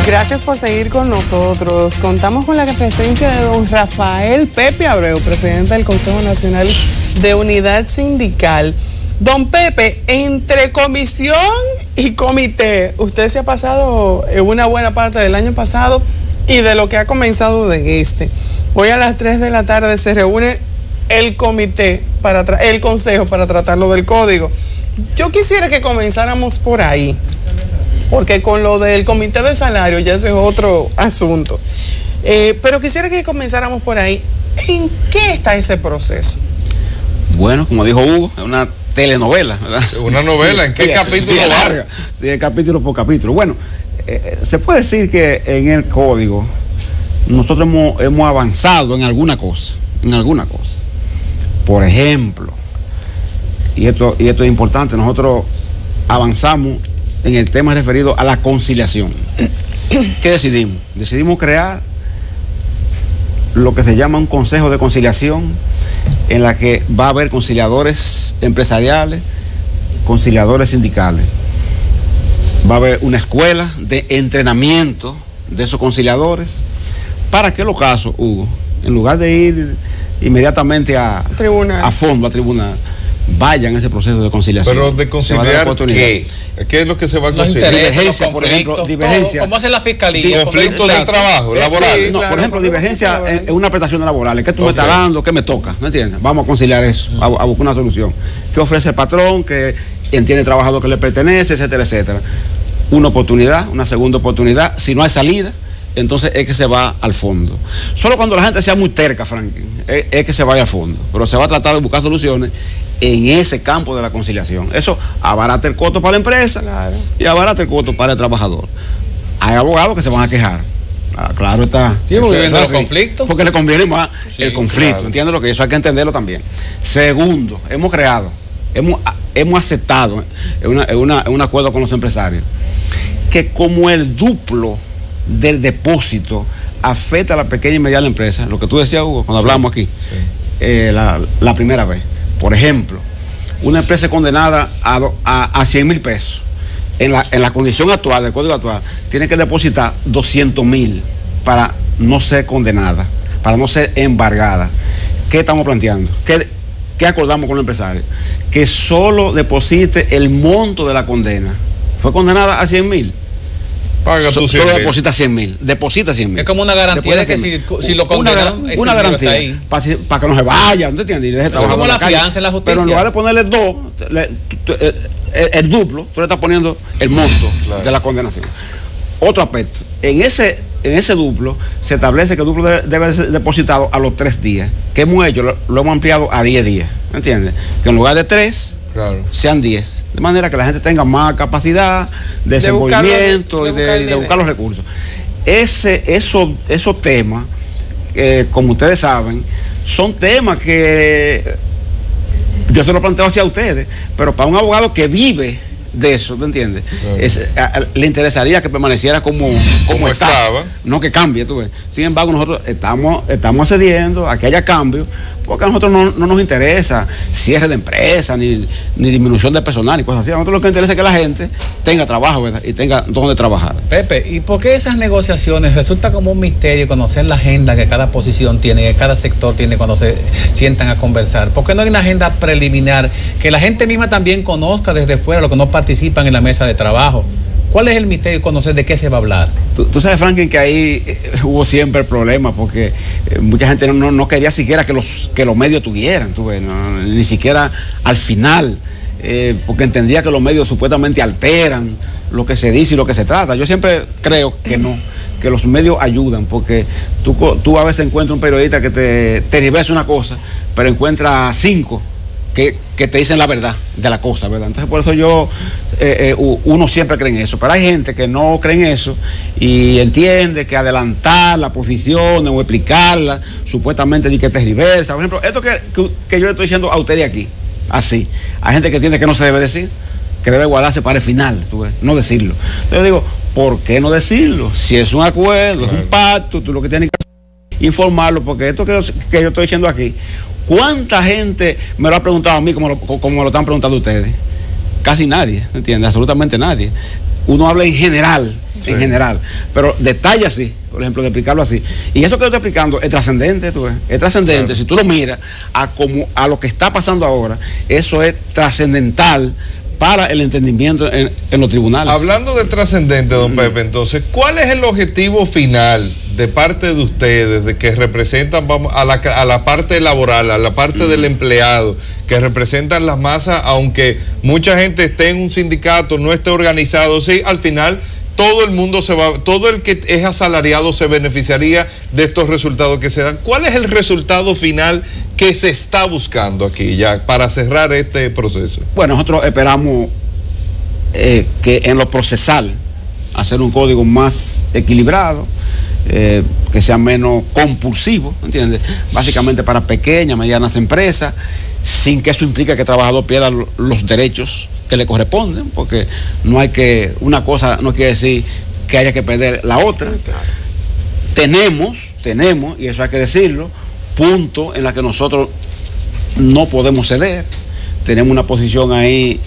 Gracias por seguir con nosotros. Contamos con la presencia de don Rafael Pepe Abreu, presidente del Consejo Nacional de Unidad Sindical. Don Pepe, entre comisión y comité, usted se ha pasado una buena parte del año pasado y de lo que ha comenzado de este. Hoy a las 3 de la tarde se reúne el comité, el consejo para tratar lo del código. Yo quisiera que comenzáramos por ahí, porque con lo del comité de salario ya eso es otro asunto. Pero quisiera que comenzáramos por ahí. ¿En qué está ese proceso? Bueno, como dijo Hugo, es una telenovela, ¿verdad? ¿Una novela? ¿En qué capítulo va? Sí, capítulo por capítulo. Bueno, se puede decir que en el código nosotros hemos avanzado en alguna cosa. Por ejemplo, y esto es importante, nosotros avanzamos en el tema referido a la conciliación. ¿Qué decidimos? Decidimos crear lo que se llama un consejo de conciliación, en la que va a haber conciliadores empresariales, conciliadores sindicales. Va a haber una escuela de entrenamiento de esos conciliadores, para que los casos, Hugo, en lugar de ir inmediatamente a fondo, a tribunal, vayan a ese proceso de conciliación. Pero de conciliar, ¿qué es lo que se va a conciliar? Divergencia, por ejemplo, divergencia. ¿Cómo hace la fiscalía? Conflictos de trabajo, laboral. Sí, no, claro, por ejemplo, divergencia en una prestación laboral. ¿Qué tú me estás dando? ¿Qué me toca? ¿No entiendes? Vamos a conciliar eso, a buscar una solución. ¿Qué ofrece el patrón? ¿Qué entiende el trabajador que le pertenece? Etcétera, etcétera. Una oportunidad, una segunda oportunidad. Si no hay salida, entonces es que se va al fondo. Solo cuando la gente sea muy terca, Franklin, es que se vaya al fondo. Pero se va a tratar de buscar soluciones en ese campo de la conciliación. Eso abarata el costo para la empresa, claro, y abarata el costo para el trabajador. Hay abogados que se van a quejar. Claro está. Sí, viviendo los conflictos. Porque le conviene más el conflicto. Claro. ¿Entiendes lo que eso hay que entenderlo también? Segundo, hemos aceptado en un acuerdo con los empresarios que como el duplo del depósito afecta a la pequeña y mediana empresa, lo que tú decías, Hugo, cuando hablamos aquí, la primera vez. Por ejemplo, una empresa condenada a 100 mil pesos, en la condición actual, del código actual, tiene que depositar 200,000 para no ser condenada, para no ser embargada. ¿Qué estamos planteando? ¿Qué acordamos con los empresarios? Que solo deposite el monto de la condena. Fue condenada a 100,000. Paga tu solo deposita 100,000. Deposita 100,000. Es como una garantía de que si lo condenan, una garantía para que no se vaya, ¿no entiendes? Y deje trabajar. Es como la fianza en la justicia. Pero en lugar de ponerle dos, el duplo, tú le estás poniendo el monto, claro, de la condenación. Otro aspecto, en ese duplo se establece que el duplo debe ser depositado a los 3 días. ¿Qué hemos hecho? Lo hemos ampliado a 10 días. ¿Entiendes? Que en lugar de 3, claro, sean 10. De manera que la gente tenga más capacidad de desenvolvimiento y de buscar los recursos. Esos temas, como ustedes saben, son temas que yo se lo planteo hacia ustedes, pero para un abogado que vive de eso, ¿te entiendes? Claro. Le interesaría que permaneciera como estaba, no que cambie, tú ves. Sin embargo, nosotros estamos accediendo a que haya cambio, porque a nosotros no nos interesa cierre de empresa, ni disminución de personal, ni cosas así. A nosotros lo que nos interesa es que la gente tenga trabajo, ¿verdad? Y tenga donde trabajar. Pepe, ¿y por qué esas negociaciones resulta como un misterio conocer la agenda que cada posición tiene, que cada sector tiene cuando se sientan a conversar? ¿Por qué no hay una agenda preliminar que la gente misma también conozca desde fuera, lo que no participan en la mesa de trabajo? ¿Cuál es el misterio de conocer de qué se va a hablar? Tú sabes, Franklin, que ahí hubo siempre el problema, porque mucha gente no quería siquiera que los medios tuvieran, ni siquiera al final, porque entendía que los medios supuestamente alteran lo que se dice y lo que se trata. Yo siempre creo que no, que los medios ayudan, porque tú a veces encuentras un periodista que te reversa una cosa, pero encuentras 5 que te dicen la verdad de la cosa, ¿verdad? Entonces, por eso uno siempre cree en eso, pero hay gente que no cree en eso y entiende que adelantar la posición o explicarla supuestamente ni que te reversa. Por ejemplo, esto que yo le estoy diciendo a usted de aquí, así, hay gente que entiende que no se debe decir, que debe guardarse para el final, no decirlo. Entonces yo digo, ¿por qué no decirlo? Si es un acuerdo, claro, es un pacto, tú lo que tienes que hacer es informarlo, porque esto que yo estoy diciendo aquí, ¿cuánta gente me lo ha preguntado a mí como lo están preguntando ustedes? Casi nadie, ¿entiendes? Absolutamente nadie. uno habla en general, pero detalle así, por ejemplo, de explicarlo así. Y eso que yo estoy explicando es trascendente, es trascendente. Claro. Si tú lo miras a lo que está pasando ahora, eso es trascendental para el entendimiento en los tribunales. Hablando de trascendente, don Pepe, entonces, ¿cuál es el objetivo final de parte de ustedes, de que representan a la parte laboral, a la parte del empleado, que representan las masas, aunque mucha gente esté en un sindicato, no esté organizado, sí, al final todo el mundo todo el que es asalariado se beneficiaría de estos resultados que se dan? ¿Cuál es el resultado final que se está buscando aquí ya para cerrar este proceso? Bueno, nosotros esperamos que en lo procesal hacer un código más equilibrado, que sea menos compulsivo, ¿entiendes? Básicamente para pequeñas, medianas empresas, sin que eso implique que el trabajador pierda los derechos que le corresponden, porque una cosa no quiere decir que haya que perder la otra. Tenemos, y eso hay que decirlo, puntos en los que nosotros no podemos ceder. Tenemos una posición ahí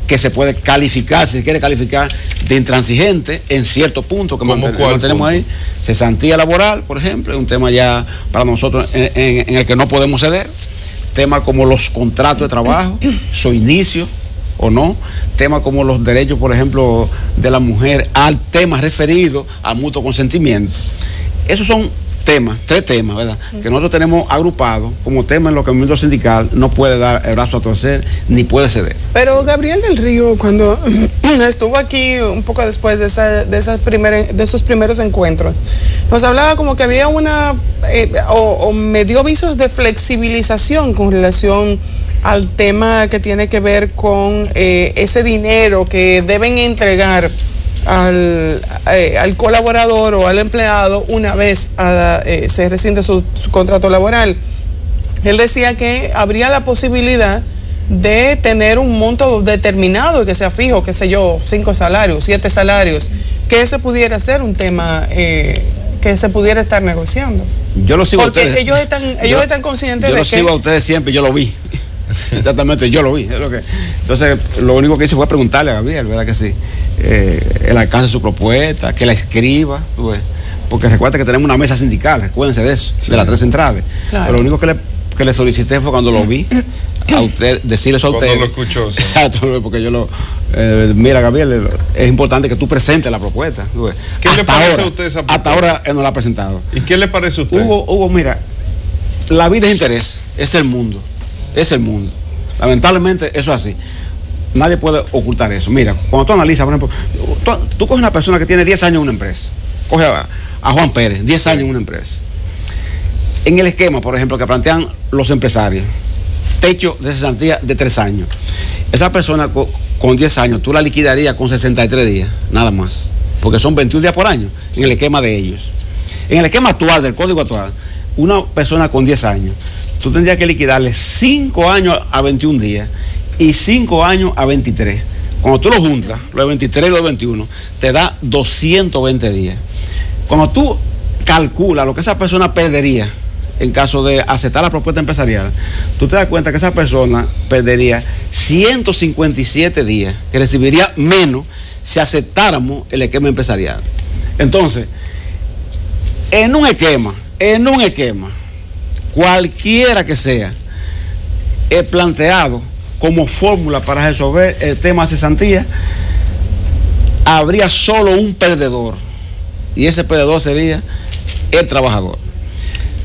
que se puede calificar, si se quiere calificar, de intransigente en ciertos puntos que mantenemos ahí. Cesantía laboral, por ejemplo, es un tema ya para nosotros en el que no podemos ceder. Temas como los contratos de trabajo, su inicio o no, temas como los derechos, por ejemplo, de la mujer al tema referido al mutuo consentimiento. Esos son tres temas, ¿verdad?, que nosotros tenemos agrupados como temas en los que el movimiento sindical no puede dar el brazo a torcer ni puede ceder. Pero Gabriel del Río, cuando estuvo aquí un poco después de esos primeros encuentros, nos hablaba como que había o me dio visos de flexibilización con relación al tema que tiene que ver con ese dinero que deben entregar al colaborador o al empleado una vez se rescinde su contrato laboral. Él decía que habría la posibilidad de tener un monto determinado que sea fijo, qué sé yo, 5 salarios, 7 salarios, que ese pudiera ser un tema que se pudiera estar negociando. Yo lo sigo porque a ustedes. ellos están conscientes de que... Yo lo sigo a ustedes siempre, yo lo vi. Exactamente, yo lo vi. Entonces, lo único que hice fue preguntarle a Gabriel, ¿verdad que sí? El alcance de su propuesta, que la escriba, porque recuerda que tenemos una mesa sindical, recuérdense de eso, de las 3 centrales. Claro. Pero lo único que le solicité fue cuando lo vi, a usted, decirle eso a usted. Cuando lo escuchó. Sí. Exacto, porque yo mira, Gabriel, es importante que tú presentes la propuesta. ¿Qué le parece a usted esa propuesta? Hasta ahora él no la ha presentado. ¿Y qué le parece a usted? Hugo, mira, la vida es interés, es el mundo. Es el mundo. Lamentablemente eso es así. Nadie puede ocultar eso. Mira, cuando tú analizas, por ejemplo, tú coges una persona que tiene 10 años en una empresa. Coge a Juan Pérez, 10 años en una empresa. En el esquema, por ejemplo, que plantean los empresarios, techo de cesantía de 3 años. Esa persona con 10 años, tú la liquidarías con 63 días, nada más. Porque son 21 días por año en el esquema de ellos. En el esquema actual, del código actual, una persona con 10 años, tú tendrías que liquidarle 5 años a 21 días y 5 años a 23. Cuando tú lo juntas, los de 23 y los de 21, te da 220 días. Cuando tú calculas lo que esa persona perdería en caso de aceptar la propuesta empresarial, tú te das cuenta que esa persona perdería 157 días, que recibiría menos si aceptáramos el esquema empresarial. Entonces, en un esquema, cualquiera que sea, es planteado como fórmula para resolver el tema de cesantía, habría solo un perdedor, y ese perdedor sería el trabajador.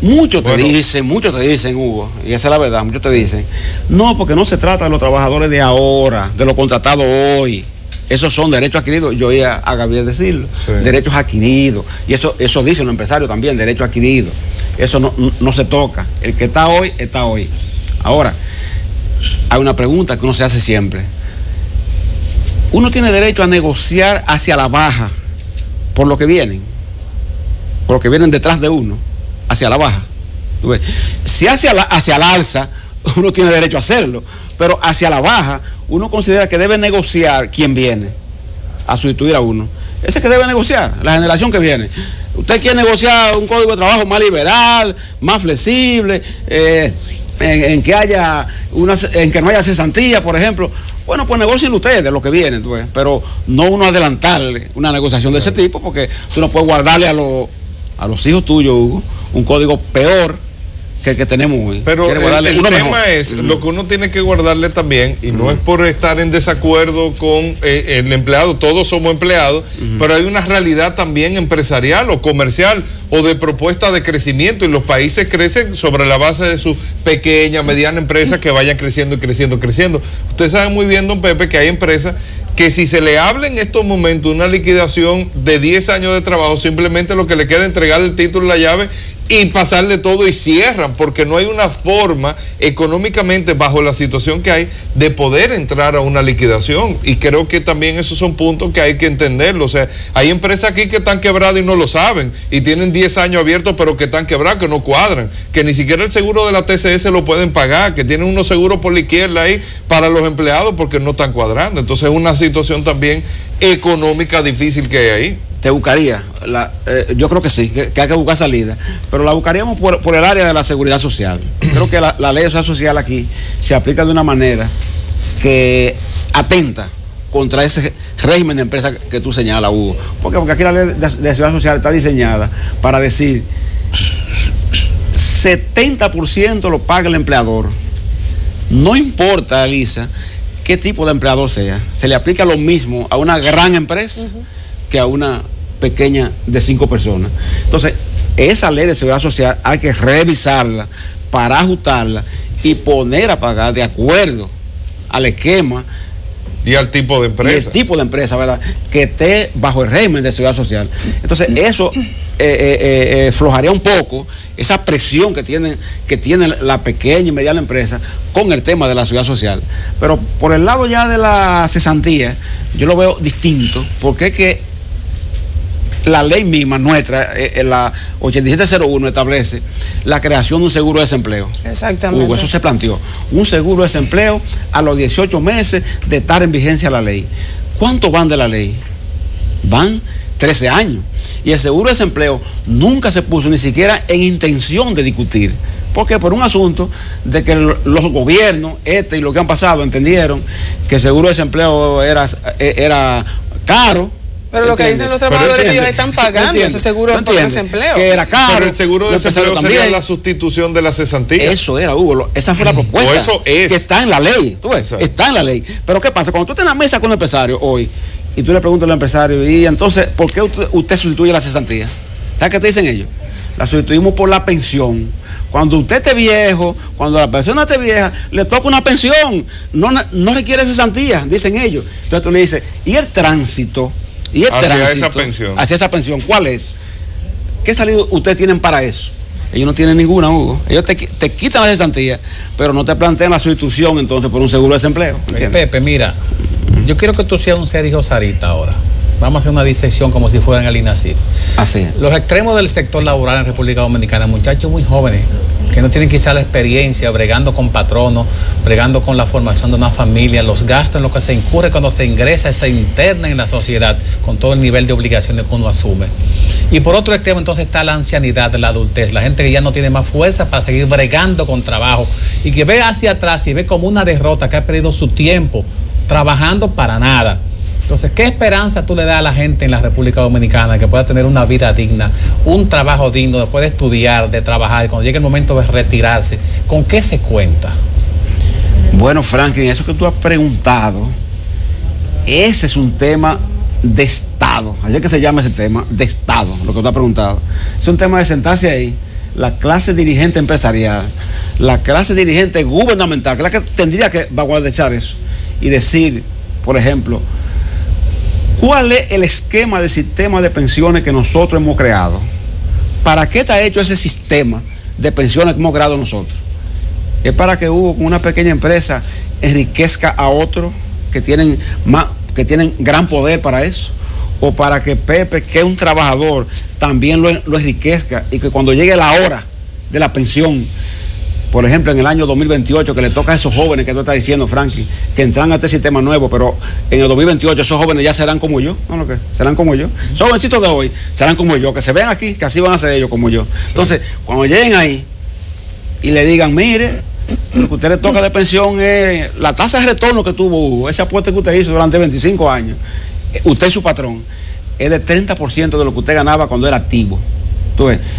Muchos te dicen, Hugo, y esa es la verdad, muchos te dicen, no, porque no se trata de los trabajadores de ahora, de los contratados hoy. Esos son derechos adquiridos. Yo oía a Gabriel decirlo, sí. Derechos adquiridos. Y eso dicen los empresarios también, derechos adquiridos. Eso no se toca. El que está hoy, está hoy. Ahora, hay una pregunta que uno se hace siempre. Uno tiene derecho a negociar hacia la baja por lo que vienen detrás de uno, hacia la baja. Si hacia la alza, uno tiene derecho a hacerlo, pero hacia la baja, uno considera que debe negociar quien viene a sustituir a uno. Ese que debe negociar, la generación que viene. Usted quiere negociar un código de trabajo más liberal, más flexible, en que no haya cesantía, por ejemplo. bueno, pues negocien ustedes lo que viene, tú ves, pero no uno adelantarle una negociación de ese tipo, porque tú no puedes guardarle a los hijos tuyos, Hugo, un código peor que el que tenemos hoy. Pero el tema mejor es, lo que uno tiene que guardarle también, y no es por estar en desacuerdo con el empleado, todos somos empleados, pero hay una realidad también empresarial o comercial o de propuesta de crecimiento, y los países crecen sobre la base de sus pequeñas, medianas empresas que vayan creciendo y creciendo, creciendo. Usted sabe muy bien, don Pepe, que hay empresas que si se le habla en estos momentos una liquidación de 10 años de trabajo, simplemente lo que le queda es entregar el título y la llave y pasarle todo y cierran, porque no hay una forma económicamente, bajo la situación que hay, de poder entrar a una liquidación. Y creo que también esos son puntos que hay que entenderlo. O sea, hay empresas aquí que están quebradas y no lo saben, y tienen 10 años abiertos pero que están quebradas, que no cuadran, que ni siquiera el seguro de la TCS lo pueden pagar, que tienen unos seguros por la izquierda ahí para los empleados porque no están cuadrando. Entonces es una situación también económica difícil que hay ahí. Te buscaría, yo creo que sí, que hay que buscar salida, pero la buscaríamos por el área de la seguridad social. Creo que la ley de seguridad social aquí se aplica de una manera que atenta contra ese régimen de empresa que tú señalas, Hugo. Porque aquí la ley de seguridad social está diseñada para decir 70% lo paga el empleador. No importa, Elisa, qué tipo de empleador sea. Se le aplica lo mismo a una gran empresa que a una pequeña de 5 personas. Entonces, esa ley de seguridad social hay que revisarla para ajustarla y poner a pagar de acuerdo al esquema y al tipo de empresa. Y el tipo de empresa, ¿verdad?, que esté bajo el régimen de seguridad social. Entonces, eso flojaría un poco esa presión que tiene la pequeña y mediana empresa con el tema de la seguridad social. Pero por el lado ya de la cesantía, yo lo veo distinto, porque es que la ley misma nuestra, la 8701, establece la creación de un seguro de desempleo. Exactamente. Hugo, eso se planteó. Un seguro de desempleo a los 18 meses de estar en vigencia la ley. ¿Cuánto van de la ley? Van 13 años. Y el seguro de desempleo nunca se puso ni siquiera en intención de discutir. Porque por un asunto de que los gobiernos, y lo que han pasado, entendieron que el seguro de desempleo era caro. Pero lo que dicen los trabajadores, ellos están pagando ese seguro de desempleo. Que era caro. Pero el seguro de desempleo sería la sustitución de la cesantía. Eso era, Hugo. Esa fue la propuesta. O eso es. Que está en la ley. ¿Tú ves? Está en la ley. Pero ¿qué pasa? Cuando tú estás en la mesa con un empresario hoy y tú le preguntas al empresario, y entonces, ¿por qué usted sustituye la cesantía? ¿Sabes qué te dicen ellos? La sustituimos por la pensión. Cuando usted esté viejo, cuando la persona esté vieja, le toca una pensión. No requiere cesantía, dicen ellos. Entonces tú le dices, ¿y el tránsito? Y el tránsito hacia esa pensión, ¿cuál es? ¿Qué salida ustedes tienen para eso? Ellos no tienen ninguna, Hugo. Ellos te quitan la cesantía, pero no te plantean la sustitución entonces por un seguro de desempleo. Pepe, mira, yo quiero que tú seas un Sergio Sarita ahora. Vamos a hacer una disección como si fueran el INACIF. Así. Los extremos del sector laboral en República Dominicana, muchachos muy jóvenes, que no tienen quizá la experiencia, bregando con patronos, bregando con la formación de una familia, los gastos en los que se incurre cuando se ingresa, se interna en la sociedad, con todo el nivel de obligaciones que uno asume. Y por otro extremo entonces está la ancianidad, la adultez, la gente que ya no tiene más fuerza para seguir bregando con trabajo y que ve hacia atrás y ve como una derrota, que ha perdido su tiempo trabajando para nada. Entonces, ¿qué esperanza tú le das a la gente en la República Dominicana que pueda tener una vida digna, un trabajo digno, después de estudiar, de trabajar, y cuando llegue el momento de retirarse? ¿Con qué se cuenta? Bueno, Franklin, eso que tú has preguntado, ese es un tema de Estado. Así es que se llama ese tema, de Estado, lo que tú has preguntado. Es un tema de sentarse ahí, la clase dirigente empresarial, la clase dirigente gubernamental, que es la que tendría que vaguardechar eso y decir, por ejemplo, ¿cuál es el esquema del sistema de pensiones que nosotros hemos creado? ¿Para qué está hecho ese sistema de pensiones que hemos creado nosotros? ¿Es para que Hugo, con una pequeña empresa, enriquezca a otros que tienen gran poder para eso? ¿O para que Pepe, que es un trabajador, también lo enriquezca y que cuando llegue la hora de la pensión, por ejemplo, en el año 2028, que le toca a esos jóvenes que tú estás diciendo, Frankie, que entran a este sistema nuevo, pero en el 2028 esos jóvenes ya serán como yo, ¿no? ¿Lo que? Serán como yo. Esos jovencitos de hoy serán como yo, que se ven aquí, que así van a ser ellos como yo. Sí. Entonces, cuando lleguen ahí y le digan, mire, lo que usted le toca de pensión es la tasa de retorno que tuvo Hugo, ese aporte que usted hizo durante 25 años, usted y su patrón, es del 30% de lo que usted ganaba cuando era activo.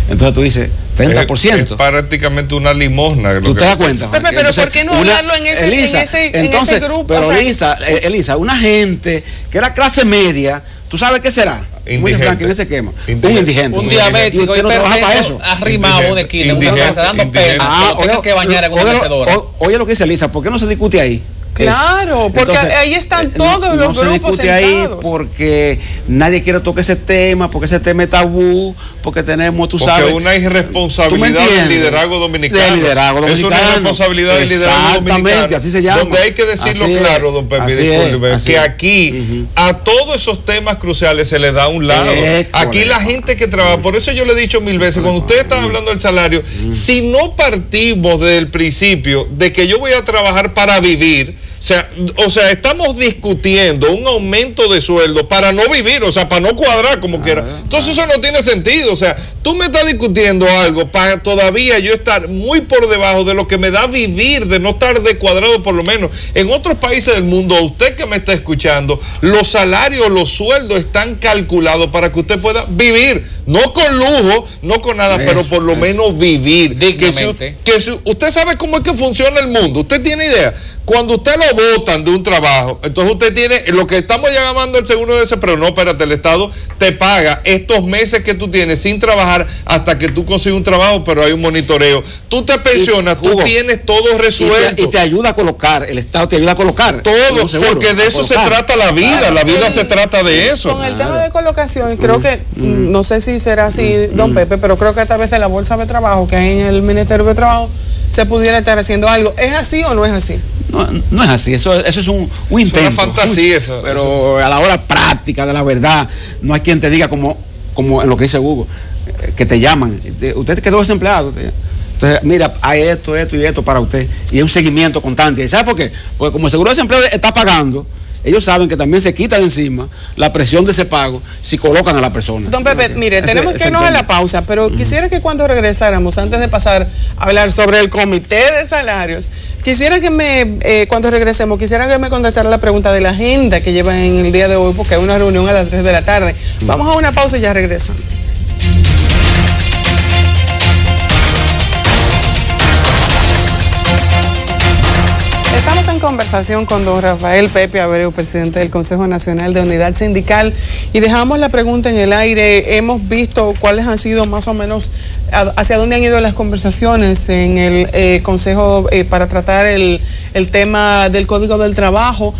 Entonces tú dices, 30%. Es prácticamente una limosna. ¿Tú te das cuenta? Pepe, pero ¿por qué no hablarlo en ese grupo? Pero Elisa, una gente que era clase media, ¿tú sabes qué será? Muy franco en ese esquema. Un indigente. Un diabético. Y no trabaja para eso. Arrimado una esquina, dando pena. Tengo que bañar en una mecedora. Oye lo que dice Elisa, ¿por qué no se discute ahí? Claro, porque entonces, ahí están todos los grupos sentados. Ahí porque nadie quiere tocar ese tema, porque ese tema es tabú, porque tenemos, tú sabes. Porque una irresponsabilidad del liderazgo dominicano. Es una irresponsabilidad del liderazgo dominicano. Así se llama. Donde hay que decirlo claro, don Pepe, discúlpeme, que aquí a todos esos temas cruciales se les da un lado. Aquí la gente que trabaja, por eso yo le he dicho 1000 veces, cuando ustedes están hablando del salario, si no partimos desde el principio de que yo voy a trabajar para vivir, o sea, estamos discutiendo un aumento de sueldo para no vivir, o sea, para no cuadrar como quiera. Entonces eso no tiene sentido. O sea, tú me estás discutiendo algo para todavía yo estar muy por debajo de lo que me da vivir, de no estar descuadrado por lo menos. En otros países del mundo, usted que me está escuchando, los salarios, los sueldos están calculados para que usted pueda vivir. No con lujo, no con nada, pero por lo menos vivir. Usted sabe cómo es que funciona el mundo. ¿Usted tiene idea? Cuando usted lo botan de un trabajo, entonces usted tiene lo que estamos ya llamando el seguro de desempleo. No, espérate, el Estado te paga estos meses que tú tienes sin trabajar hasta que tú consigues un trabajo, pero hay un monitoreo. Tú te pensionas, tú tienes todo resuelto. Y te ayuda a colocar, el Estado te ayuda a colocar. Todo, porque de eso se trata la vida, la vida se trata de eso. Con el tema de colocación, creo que, no sé si será así, don Pepe, pero creo que a través de la bolsa de trabajo que hay en el Ministerio de Trabajo, se pudiera estar haciendo algo. ¿Es así o no es así? No es así, eso es un intento. Es una fantasía eso. Pero a la hora práctica de la verdad, no hay quien te diga como en lo que dice Hugo, que te llaman. Usted quedó desempleado. Entonces, mira, hay esto y esto para usted. Y es un seguimiento constante. ¿Sabe por qué? Porque como el seguro de desempleo está pagando, ellos saben que también se quita de encima la presión de ese pago si colocan a la persona. Don Pepe, mire, tenemos que irnos a la pausa, pero quisiera que cuando regresáramos, antes de pasar a hablar sobre el comité de salarios, quisiera que cuando regresemos, quisiera que me contestara la pregunta de la agenda que llevan en el día de hoy, porque hay una reunión a las 3 de la tarde. Vamos a una pausa y ya regresamos. Estamos en conversación con don Rafael Pepe Abreu, presidente del Consejo Nacional de Unidad Sindical, y dejamos la pregunta en el aire. Hemos visto cuáles han sido más o menos, hacia dónde han ido las conversaciones en el Consejo para tratar el tema del Código del Trabajo.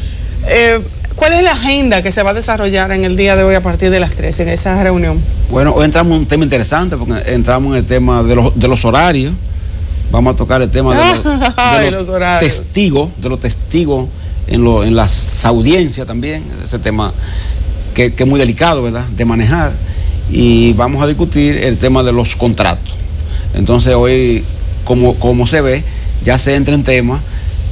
¿Cuál es la agenda que se va a desarrollar en el día de hoy a partir de las 3 en esa reunión? Bueno, hoy entramos en un tema interesante porque entramos en el tema de los horarios. Vamos a tocar el tema de los testigos en las audiencias también, ese tema que es muy delicado, ¿verdad?, de manejar. Y vamos a discutir el tema de los contratos. Entonces hoy, como se ve, ya se entra en temas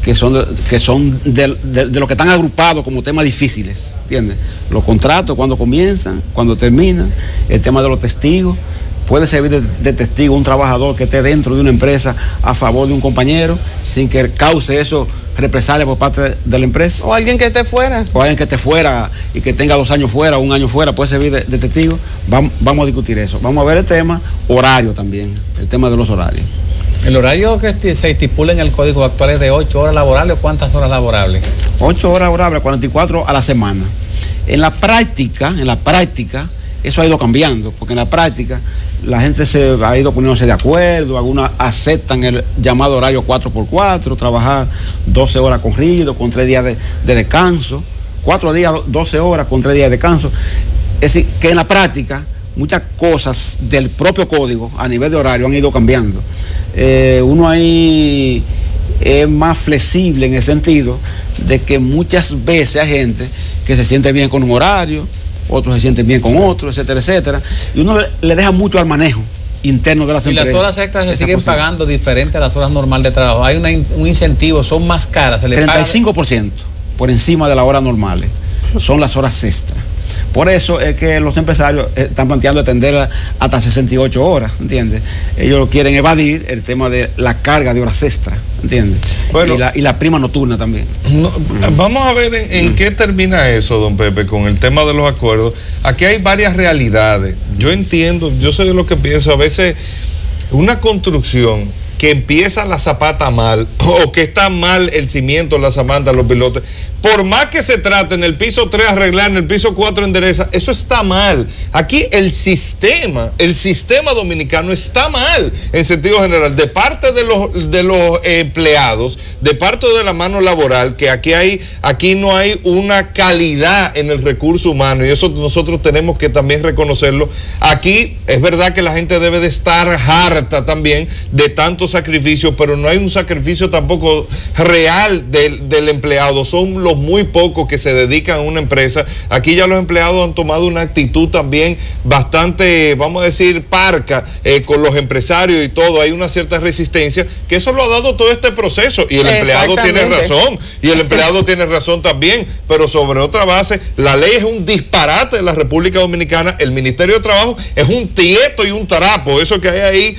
que son de lo que están agrupados como temas difíciles, ¿entiendes? Los contratos, cuando comienzan, cuando terminan, el tema de los testigos. Puede servir de testigo un trabajador que esté dentro de una empresa a favor de un compañero sin que cause eso represalia por parte de la empresa. O alguien que esté fuera. O alguien que esté fuera y que tenga 2 años fuera, 1 año fuera, puede servir de testigo. Vamos a discutir eso. Vamos a ver el tema horario también, el tema de los horarios. ¿El horario que se estipula en el código actual es de 8 horas laborables o cuántas horas laborables? 8 horas laborables, 44 a la semana. En la práctica, eso ha ido cambiando, porque en la práctica la gente se ha ido poniéndose de acuerdo, algunas aceptan el llamado horario 4x4, trabajar 12 horas corrido, con 3 días de descanso, 4 días, 12 horas con 3 días de descanso. Es decir, que en la práctica muchas cosas del propio código a nivel de horario han ido cambiando. Uno ahí es más flexible en el sentido de que muchas veces hay gente que se siente bien con un horario, otros se sienten bien con otros, etcétera, etcétera, y uno le deja mucho al manejo interno de las empresas. Y las horas extras se siguen pagando diferente a las horas normales de trabajo. Hay un incentivo, son más caras. 35% por encima de las horas normales son las horas extras. Por eso es que los empresarios están planteando extenderla hasta 68 horas, ¿entiendes? Ellos quieren evadir el tema de la carga de horas extras, ¿entiendes? Bueno, y la prima nocturna también. No, vamos a ver en qué termina eso, don Pepe, con el tema de los acuerdos. Aquí hay varias realidades. Yo entiendo, yo soy de lo que pienso, a veces una construcción que empieza la zapata mal o que está mal el cimiento, la zapata, los pilotes, por más que se trate en el piso 3 arreglar, en el piso 4 endereza, eso está mal. Aquí el sistema dominicano está mal en sentido general, de parte de los empleados, de parte de la mano laboral, que aquí no hay una calidad en el recurso humano, y eso nosotros tenemos que también reconocerlo. Aquí es verdad que la gente debe de estar harta también de tanto sacrificio, pero no hay un sacrificio tampoco real del empleado. Son los muy pocos que se dedican a una empresa. Aquí ya los empleados han tomado una actitud también bastante, vamos a decir, parca con los empresarios y todo. Hay una cierta resistencia, que eso lo ha dado todo este proceso, y el empleado tiene razón, y el empleado tiene razón también, pero sobre otra base, la ley es un disparate de la República Dominicana, el Ministerio de Trabajo es un tieto y un trapo, eso que hay ahí,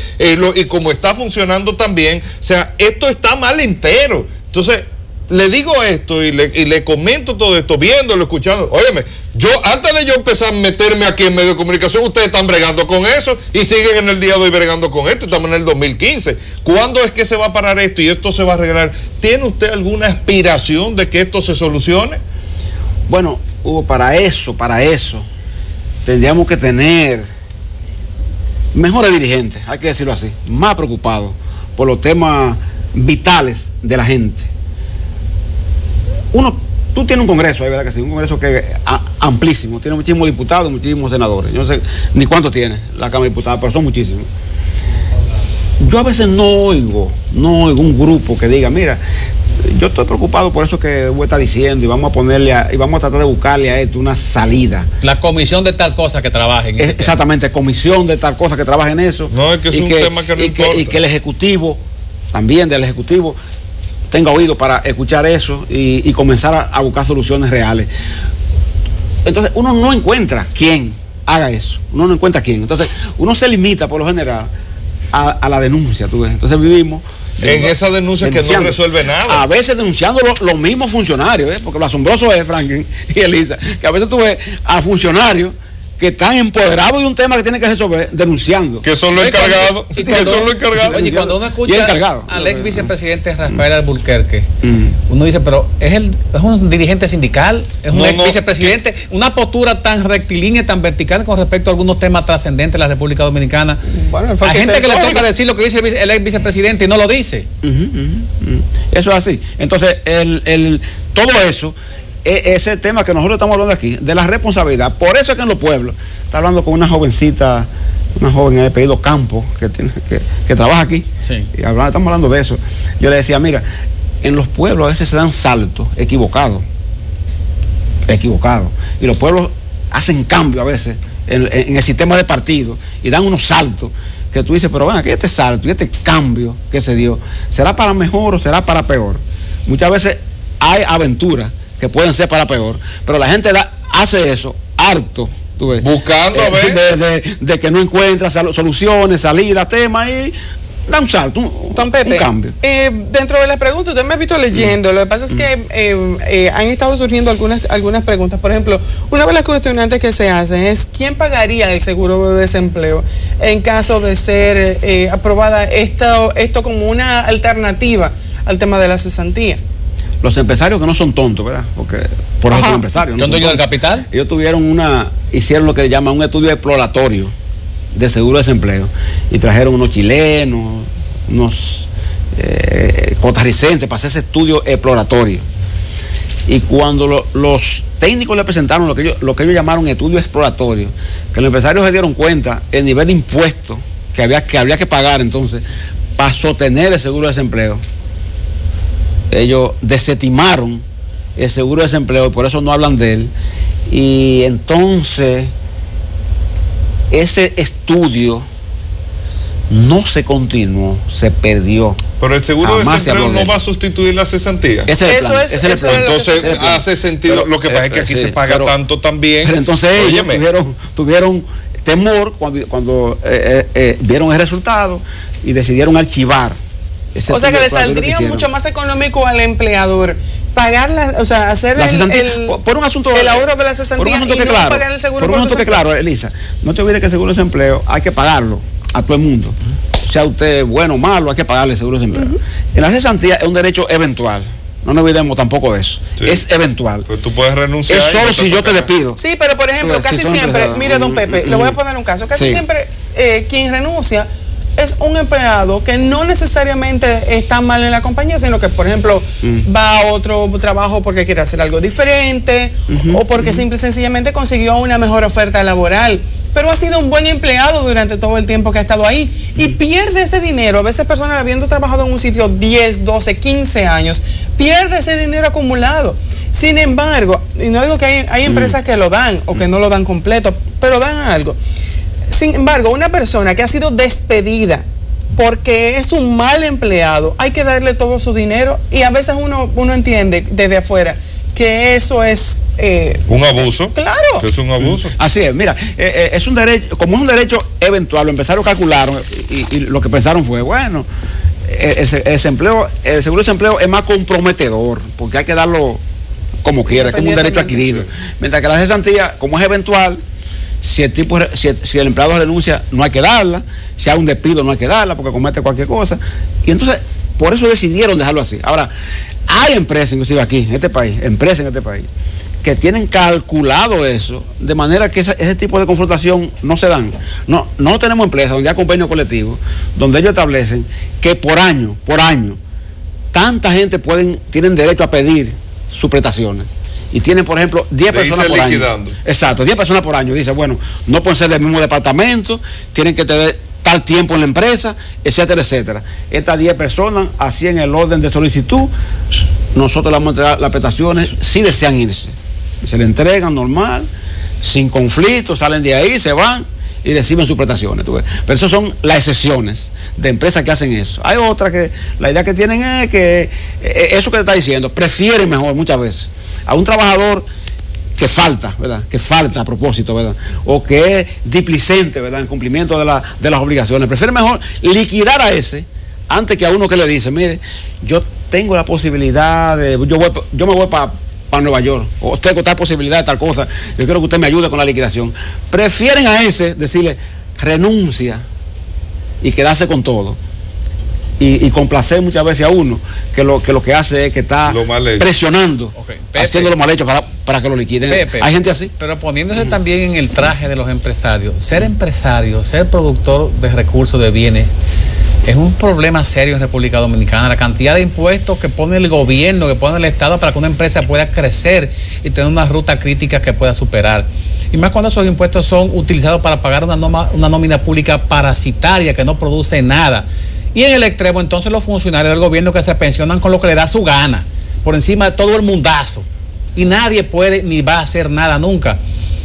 y como está funcionando también, o sea, esto está mal entero. Entonces, le digo esto y le comento todo esto, viéndolo, escuchando. Óyeme, yo antes de yo empezar a meterme aquí en medio de comunicación, ustedes están bregando con eso y siguen en el día de hoy bregando con esto. Estamos en el 2015. ¿Cuándo es que se va a parar esto y esto se va a arreglar? ¿Tiene usted alguna aspiración de que esto se solucione? Bueno, Hugo, para eso tendríamos que tener mejores dirigentes, hay que decirlo así, más preocupados por los temas vitales de la gente. Tú tienes un congreso, ¿verdad que sí? Un congreso que es amplísimo, tiene muchísimos diputados, muchísimos senadores. Yo no sé ni cuánto tiene la Cámara de Diputados, pero son muchísimos. Yo a veces no oigo un grupo que diga, mira, yo estoy preocupado por eso que vos estás diciendo y vamos a tratar de buscarle a esto una salida. La comisión de tal cosa que trabaje en exactamente, comisión de tal cosa que trabaje en eso. No, es que es un tema que no importa. Y que el Ejecutivo, también del Ejecutivo, tenga oído para escuchar eso y comenzar a buscar soluciones reales. Entonces, uno no encuentra quién haga eso. Uno no encuentra quién. Entonces, uno se limita, por lo general, a la denuncia, tú ves. Entonces, vivimos en esa denuncia que no resuelve nada. A veces denunciando los mismos funcionarios, porque lo asombroso es, Franklin y Elisa, que a veces tú ves a funcionarios que están empoderados de un tema que tienen que resolver, denunciando. Que son los encargados. Oye, cuando uno escucha al ex vicepresidente Rafael Alburquerque, uno dice, pero es un dirigente sindical, es un ex vicepresidente, una postura tan rectilínea, tan vertical con respecto a algunos temas trascendentes de la República Dominicana. Bueno, hay gente que le toca decir lo que dice el ex vicepresidente y no lo dice. Eso es así. Entonces, todo eso, ese tema que nosotros estamos hablando aquí, de la responsabilidad. Por eso es que en los pueblos, está hablando con una jovencita, una joven de apellido Campos, que trabaja aquí, sí. Y estamos hablando de eso. Yo le decía, mira, en los pueblos a veces se dan saltos equivocados, y los pueblos hacen cambio a veces en el sistema de partido, y dan unos saltos, que tú dices, pero ven aquí, este salto y este cambio que se dio, ¿será para mejor o será para peor? Muchas veces hay aventuras que pueden ser para peor, pero la gente hace eso harto, tú ves, buscando a ver de que no encuentra soluciones, salidas, temas, y da un salto, un cambio. Dentro de las preguntas, usted me ha visto leyendo, lo que pasa es que han estado surgiendo algunas preguntas. Por ejemplo, una de las cuestionantes que se hacen es ¿quién pagaría el seguro de desempleo en caso de ser aprobada esto como una alternativa al tema de la cesantía? Los empresarios que no son tontos, ¿verdad? Porque por eso son empresarios. ¿Son dueños del capital? Ellos hicieron lo que llaman un estudio exploratorio de seguro de desempleo y trajeron unos chilenos, unos costarricenses para hacer ese estudio exploratorio. Y cuando los técnicos le presentaron lo que ellos llamaron estudio exploratorio, que los empresarios se dieron cuenta el nivel de impuestos que había que pagar entonces para sostener el seguro de desempleo, ellos desestimaron el seguro de desempleo y por eso no hablan de él. Y entonces ese estudio no se continuó, se perdió. Pero el seguro de desempleo no va a sustituir la cesantía. Ese es el plan. Entonces hace sentido. Pero, lo que pasa es que aquí se paga tanto también. Pero entonces ellos tuvieron temor cuando vieron el resultado y decidieron archivar. O sea que le saldría mucho más económico al empleador pagar hacer por un asunto, el ahorro de la cesantía y no pagar el seguro. Por un asunto que claro, Elisa, no te olvides que el seguro de desempleo hay que pagarlo a todo el mundo. Sea usted bueno o malo, hay que pagarle el seguro de desempleo. En la cesantía es un derecho eventual. No nos olvidemos tampoco de eso. Sí. Es eventual. Pues tú puedes renunciar. Es solo si yo te despido. Sí, pero por ejemplo, casi siempre, mire, don Pepe, le voy a poner un caso. Casi siempre quien renuncia es un empleado que no necesariamente está mal en la compañía, sino que, por ejemplo, va a otro trabajo porque quiere hacer algo diferente o porque simple y sencillamente consiguió una mejor oferta laboral. Pero ha sido un buen empleado durante todo el tiempo que ha estado ahí y pierde ese dinero. A veces personas habiendo trabajado en un sitio 10, 12, 15 años, pierde ese dinero acumulado. Sin embargo, y no digo que hay empresas que lo dan o que no lo dan completo, pero dan algo. Sin embargo, una persona que ha sido despedida porque es un mal empleado, hay que darle todo su dinero y a veces uno entiende desde afuera que eso es un abuso. Claro. Que es un abuso. Así es, mira, es un derecho, como es un derecho eventual, lo empezaron a calcular y lo que pensaron fue, bueno, el seguro de desempleo es más comprometedor porque hay que darlo como quiera, es como un derecho adquirido. Mientras que la cesantía, como es eventual, si el empleado renuncia, no hay que darla. Si hay un despido, no hay que darla porque comete cualquier cosa. Y entonces, por eso decidieron dejarlo así. Ahora, hay empresas, inclusive aquí, en este país, que tienen calculado eso, de manera que ese tipo de confrontación no se dan. No tenemos empresas donde hay convenios colectivos, donde ellos establecen que por año, tanta gente tienen derecho a pedir sus prestaciones. Y tienen, por ejemplo, 10 personas por año. Exacto, 10 personas por año. Dice, bueno, no pueden ser del mismo departamento, tienen que tener tal tiempo en la empresa, etcétera, etcétera. Estas 10 personas, así en el orden de solicitud, nosotros les vamos a entregar las prestaciones si desean irse. Se le entregan normal, sin conflicto, salen de ahí, se van y reciben sus prestaciones. Pero esas son las excepciones de empresas que hacen eso. Hay otras que la idea que tienen es que, eso que te está diciendo, prefieren mejor muchas veces a un trabajador que falta, ¿verdad? Que falta a propósito, ¿verdad? O que es displicente, ¿verdad? En cumplimiento de las obligaciones. Prefieren mejor liquidar a ese antes que a uno que le dice, mire, yo tengo la posibilidad de, yo me voy para Nueva York, o tengo tal posibilidad de tal cosa, yo quiero que usted me ayude con la liquidación. Prefieren a ese decirle, renuncia y quedarse con todo. Y complacer muchas veces a uno que lo que hace es que está presionando, haciéndolo mal hecho para que lo liquiden. Pepe, hay gente así. Pero poniéndose también en el traje de los empresarios, ser empresario, ser productor de recursos, de bienes, es un problema serio en República Dominicana. La cantidad de impuestos que pone el gobierno, que pone el Estado para que una empresa pueda crecer y tener una ruta crítica que pueda superar. Y más cuando esos impuestos son utilizados para pagar una nómina pública parasitaria que no produce nada. Y en el extremo, entonces, los funcionarios del gobierno que se pensionan con lo que le da su gana, por encima de todo el mundazo. Y nadie puede ni va a hacer nada nunca.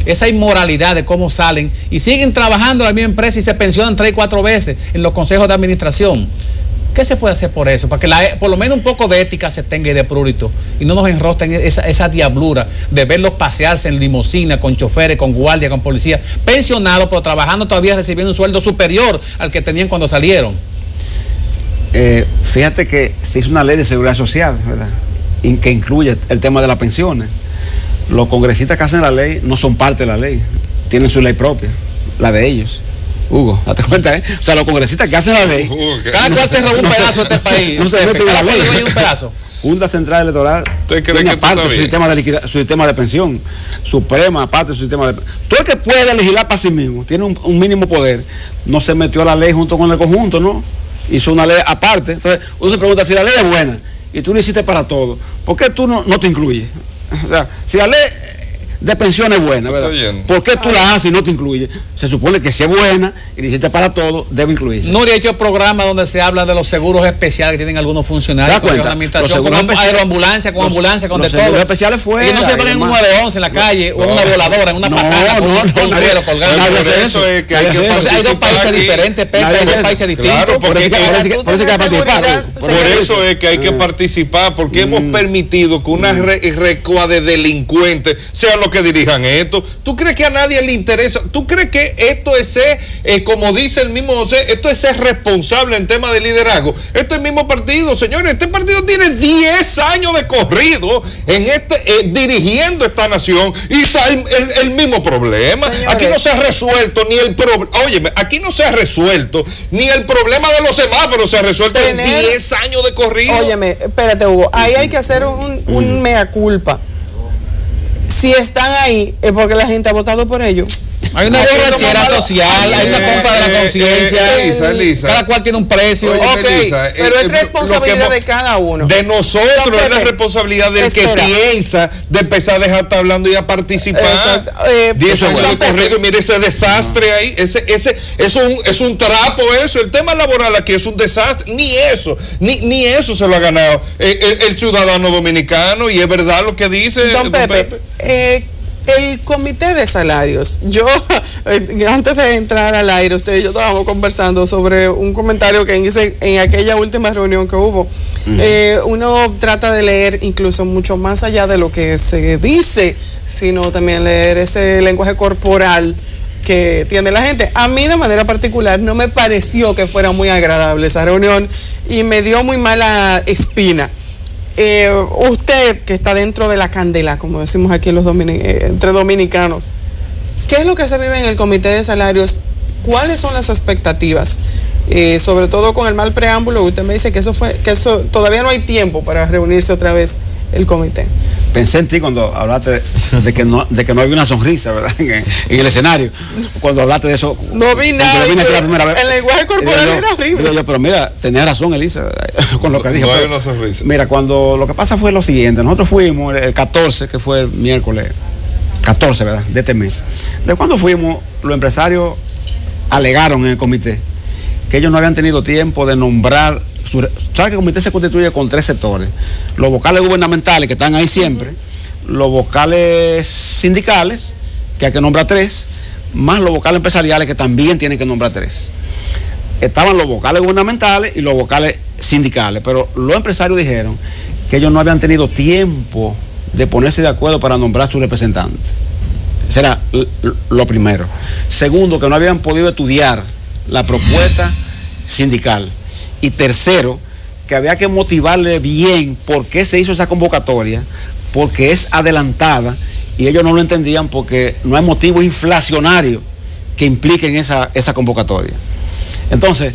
Esa inmoralidad de cómo salen y siguen trabajando en la misma empresa y se pensionan 3 y 4 veces en los consejos de administración. ¿Qué se puede hacer por eso? Para que por lo menos un poco de ética se tenga y de prurito y no nos enrostren esa diablura de verlos pasearse en limusina, con choferes, con guardia, con policía, pensionados, pero trabajando todavía recibiendo un sueldo superior al que tenían cuando salieron. Fíjate que se hizo una ley de seguridad social, ¿verdad? Que incluye el tema de las pensiones. Los congresistas que hacen la ley no son parte de la ley, tienen su ley propia, la de ellos. Hugo, date cuenta, ¿eh? O sea, los congresistas que hacen la ley, cada cual se robó un pedazo de este país. No se meten en la ley. Un pedazo. Junta Central Electoral tiene aparte su sistema de pensión, Suprema aparte su sistema de pensión. Todo el que puede legislar para sí mismo, tiene un mínimo poder, no se metió a la ley junto con el conjunto, ¿no? Hizo una ley aparte. Entonces uno se pregunta si la ley es buena y tú lo hiciste para todo, ¿por qué tú no te incluyes? O sea, si la ley de pensión es buena, ¿verdad? ¿Por qué tú la haces y no te incluyes? Se supone que si es buena y dijiste para todo, debe incluirse. No he hecho programas donde se habla de los seguros especiales que tienen algunos funcionarios con la administración, con aeroambulancia, con ambulancia, con de todo. Los especiales fue. Y no se ponen en un 911 en la calle o en una voladora, en una patada con un suero colgando. Eso es que hay dos países diferentes, Pepe, hay dos países distintos. Claro, por eso es que hay que participar, porque hemos permitido que una recua de delincuentes sean los que dirijan esto. ¿Tú crees que a nadie le interesa? ¿Tú crees que esto es ser, como dice el mismo José, esto es ser responsable en tema de liderazgo? Esto es el mismo partido, señores. Este partido tiene 10 años de corrido en dirigiendo esta nación y está el mismo problema. Señores, aquí no se ha resuelto ni el problema. Óyeme, aquí no se ha resuelto ni el problema de los semáforos, se ha resuelto en 10 años de corrido. Óyeme, espérate, Hugo, ahí hay que hacer un mea culpa. Si están ahí es porque la gente ha votado por ellos. Hay una borrachera social, hay una compra de la conciencia. Elisa, cada cual tiene un precio. Oye, Elisa, pero es responsabilidad de cada uno. De nosotros es la responsabilidad del que piensa de empezar a dejar de estar hablando y a participar. 10 años de corrido, mire ese desastre ahí. Es un trapo eso. El tema laboral aquí es un desastre. Ni eso se lo ha ganado el ciudadano dominicano. Y es verdad lo que dice don Pepe. El comité de salarios, yo antes de entrar al aire, usted y yo estábamos conversando sobre un comentario que hice en aquella última reunión que hubo. Uno trata de leer incluso mucho más allá de lo que se dice, sino también leer ese lenguaje corporal que tiene la gente. A mí de manera particular no me pareció que fuera muy agradable esa reunión y me dio muy mala espina. Usted que está dentro de la candela, como decimos aquí entre dominicanos, ¿qué es lo que se vive en el comité de salarios? ¿Cuáles son las expectativas? Sobre todo con el mal preámbulo, usted me dice que eso todavía no hay tiempo para reunirse otra vez el comité. Pensé en ti cuando hablaste de que no había una sonrisa, ¿verdad? En el escenario. Cuando hablaste de eso. No vi nada. La primera vez. El lenguaje corporal era horrible. Pero mira, tenía razón Elisa con lo que dije. No hay una sonrisa. Mira, lo que pasa fue lo siguiente. Nosotros fuimos el 14, que fue el miércoles 14, ¿verdad? De este mes. De cuando fuimos, los empresarios alegaron en el comité que ellos no habían tenido tiempo de nombrar. ¿Sabes que el comité se constituye con 3 sectores? Los vocales gubernamentales, que están ahí siempre, los vocales sindicales, que hay que nombrar 3, más los vocales empresariales, que también tienen que nombrar 3. Estaban los vocales gubernamentales y los vocales sindicales, pero los empresarios dijeron que ellos no habían tenido tiempo de ponerse de acuerdo para nombrar sus representantes. Ese era lo primero. Segundo, que no habían podido estudiar la propuesta sindical. Y tercero, que había que motivarle bien por qué se hizo esa convocatoria, porque es adelantada y ellos no lo entendían porque no hay motivo inflacionario que impliquen esa convocatoria. Entonces,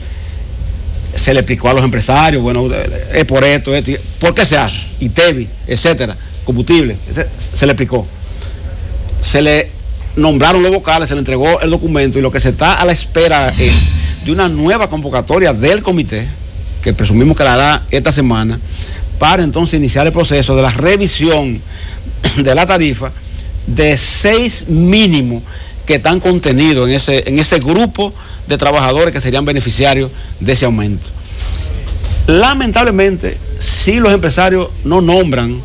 se le explicó a los empresarios, bueno, es por esto, ¿por qué se hace? ITEVI, etcétera, combustible, se le explicó. Se le nombraron los vocales, se le entregó el documento y lo que se está a la espera es de una nueva convocatoria del comité, que presumimos que la hará esta semana, para entonces iniciar el proceso de la revisión de la tarifa de 6 mínimos que están contenidos en ese grupo de trabajadores que serían beneficiarios de ese aumento. Lamentablemente, si los empresarios no nombran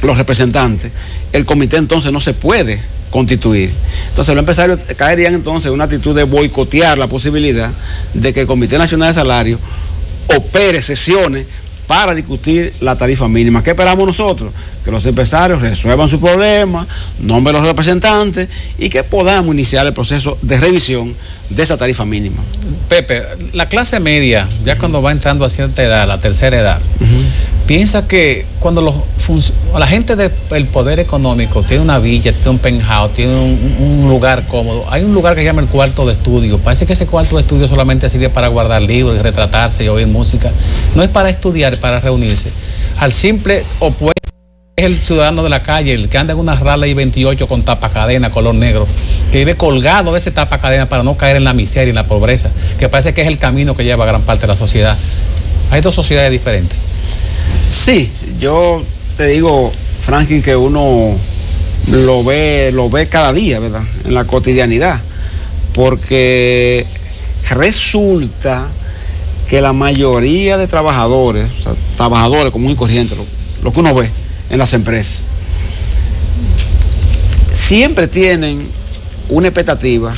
los representantes, el comité entonces no se puede constituir. Entonces los empresarios caerían entonces en una actitud de boicotear la posibilidad de que el Comité Nacional de Salarios opere sesiones para discutir la tarifa mínima. ¿Qué esperamos nosotros? Que los empresarios resuelvan su problema, nombren los representantes y que podamos iniciar el proceso de revisión de esa tarifa mínima. Pepe, la clase media, ya cuando va entrando a cierta edad, la tercera edad, piensa que cuando la gente del poder económico tiene una villa, tiene un penthouse, tiene un lugar cómodo, hay un lugar que se llama el cuarto de estudio. Parece que ese cuarto de estudio solamente sirve para guardar libros y retratarse y oír música. No es para estudiar, es para reunirse. Al simple opuesto es el ciudadano de la calle, el que anda en una Raleigh 28 con tapacadena color negro, que vive colgado de ese tapacadena para no caer en la miseria y en la pobreza, que parece que es el camino que lleva a gran parte de la sociedad. Hay dos sociedades diferentes. Sí, yo te digo, Franklin, que uno lo ve cada día, ¿verdad? En la cotidianidad, porque resulta que la mayoría de trabajadores, o sea, trabajadores común y corriente, lo que uno ve en las empresas, siempre tienen una expectativa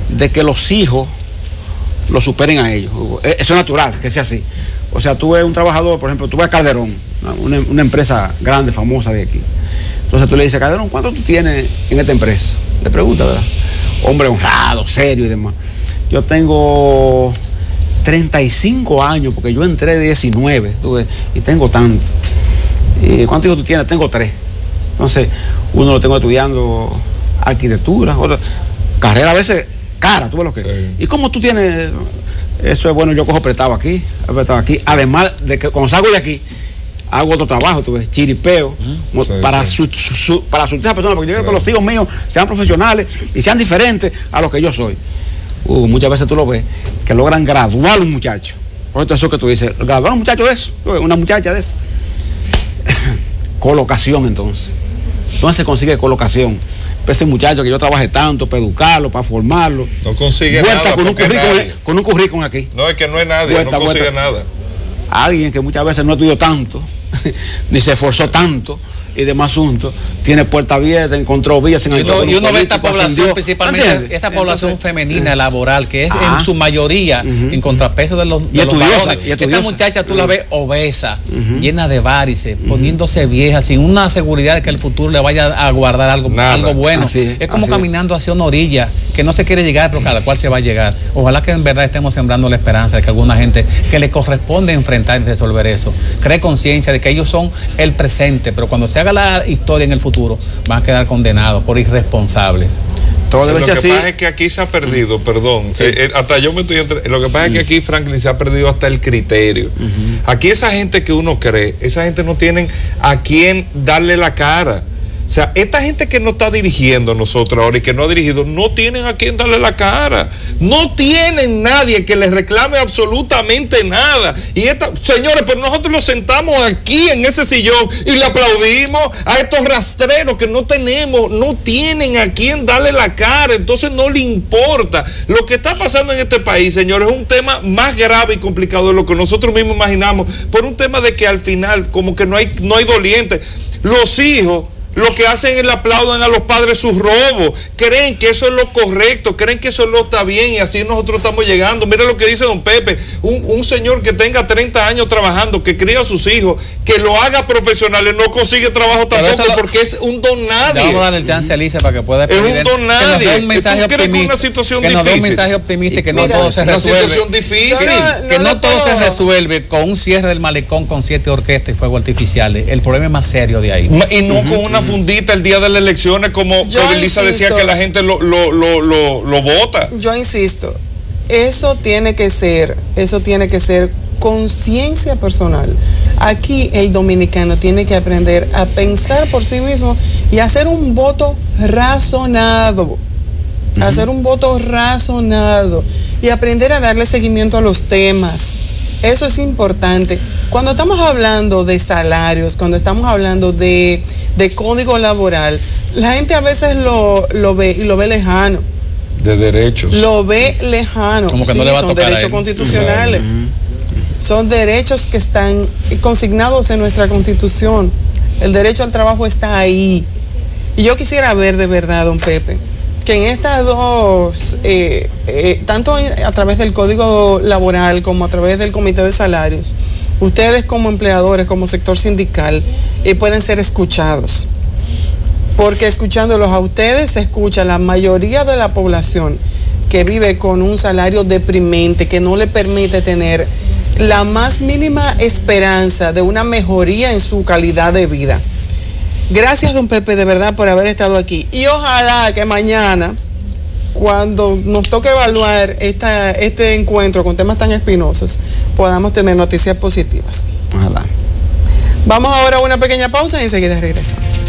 de que los hijos lo superen a ellos. Eso es natural, que sea así. O sea, tú ves un trabajador, por ejemplo, tú ves a Calderón, una empresa grande, famosa de aquí. Entonces tú le dices, Calderón, ¿cuánto tú tienes en esta empresa? Le pregunta, ¿verdad? Hombre honrado, serio y demás. Yo tengo 35 años, porque yo entré de 19, tú ves, y tengo tanto. ¿Y cuántos hijos tú tienes? Tengo 3. Entonces, uno lo tengo estudiando arquitectura, otra carrera a veces cara, tú ves lo que. Sí. ¿Y cómo tú tienes? Eso es bueno, yo cojo prestado aquí. Además de que cuando salgo de aquí, hago otro trabajo, tú ves, chiripeo, para surtir a esa persona, porque yo quiero que los hijos míos sean profesionales y sean diferentes a lo que yo soy. Muchas veces tú lo ves, que logran graduar a un muchacho. Por eso que tú dices, graduar a un muchacho de eso, una muchacha de eso. Colocación, entonces. ¿Dónde se consigue colocación? Ese muchacho que yo trabajé tanto para educarlo, para formarlo. No consigue nada. Con un currículum aquí. No, es que no es nadie, no consigue nada. Alguien que muchas veces no estudió tanto, ni se esforzó tanto, y demás asuntos, tiene puerta abierta, encontró vías en el y uno ve esta población, principalmente esta población femenina laboral, que es en su mayoría en contrapeso de los varones. Esta muchacha tú la ves obesa, llena de varices, poniéndose vieja, sin una seguridad de que el futuro le vaya a guardar algo bueno. Es como caminando hacia una orilla que no se quiere llegar, pero a la cual se va a llegar. Ojalá que en verdad estemos sembrando la esperanza de que alguna gente que le corresponde enfrentar y resolver eso, cree conciencia de que ellos son el presente, pero cuando se haga la historia en el futuro, van a quedar condenados por irresponsables. Todo debe ser así. Lo que pasa es que aquí se ha perdido, perdón, hasta yo me estoy lo que pasa es que aquí, Franklin, se ha perdido hasta el criterio. Aquí esa gente que uno cree, esa gente no tienen a quién darle la cara. O sea, esta gente que no está dirigiendo a nosotros ahora y que no ha dirigido, no tienen a quién darle la cara. No tienen nadie que les reclame absolutamente nada. Y señores, pero nosotros los sentamos aquí en ese sillón y le aplaudimos a estos rastreros que no tienen a quién darle la cara. Entonces no le importa. Lo que está pasando en este país, señores, es un tema más grave y complicado de lo que nosotros mismos imaginamos. Por un tema de que al final como que no hay doliente. Los hijos lo que hacen es le aplauden a los padres sus robos, creen que eso es lo correcto, creen que eso es lo está bien y así nosotros estamos llegando. Mira lo que dice don Pepe, un señor que tenga 30 años trabajando, que cría a sus hijos, que lo haga profesionales, no consigue trabajo tampoco porque es un don nadie. Vamos a darle el chance a Alicia para que pueda es un don nadie. Que nos dé una situación difícil. Que nos dé un mensaje optimista y que no todo se resuelve. Una situación difícil. Que no todo se resuelve con un cierre del malecón con 7 orquestas y fuegos artificiales. El problema es más serio de ahí. Y no con una fundita el día de las elecciones como Elisa decía que la gente lo vota. Yo insisto, eso tiene que ser conciencia personal. Aquí el dominicano tiene que aprender a pensar por sí mismo y hacer un voto razonado. Hacer un voto razonado y aprender a darle seguimiento a los temas. Eso es importante. Cuando estamos hablando de salarios, cuando estamos hablando de código laboral, la gente a veces lo ve y lo ve lejano. De derechos. Lo ve lejano. Como que no le va a son tocar derechos constitucionales. Son derechos que están consignados en nuestra Constitución. El derecho al trabajo está ahí. Y yo quisiera ver de verdad, don Pepe, que en estas dos, tanto a través del Código Laboral como a través del Comité de Salarios, ustedes como empleadores, como sector sindical, pueden ser escuchados. Porque escuchándolos a ustedes se escucha la mayoría de la población que vive con un salario deprimente, que no le permite tener la más mínima esperanza de una mejoría en su calidad de vida. Gracias, don Pepe, de verdad, por haber estado aquí. Y ojalá que mañana, cuando nos toque evaluar este encuentro con temas tan espinosos, podamos tener noticias positivas. Ojalá. Vamos ahora a una pequeña pausa y enseguida regresamos.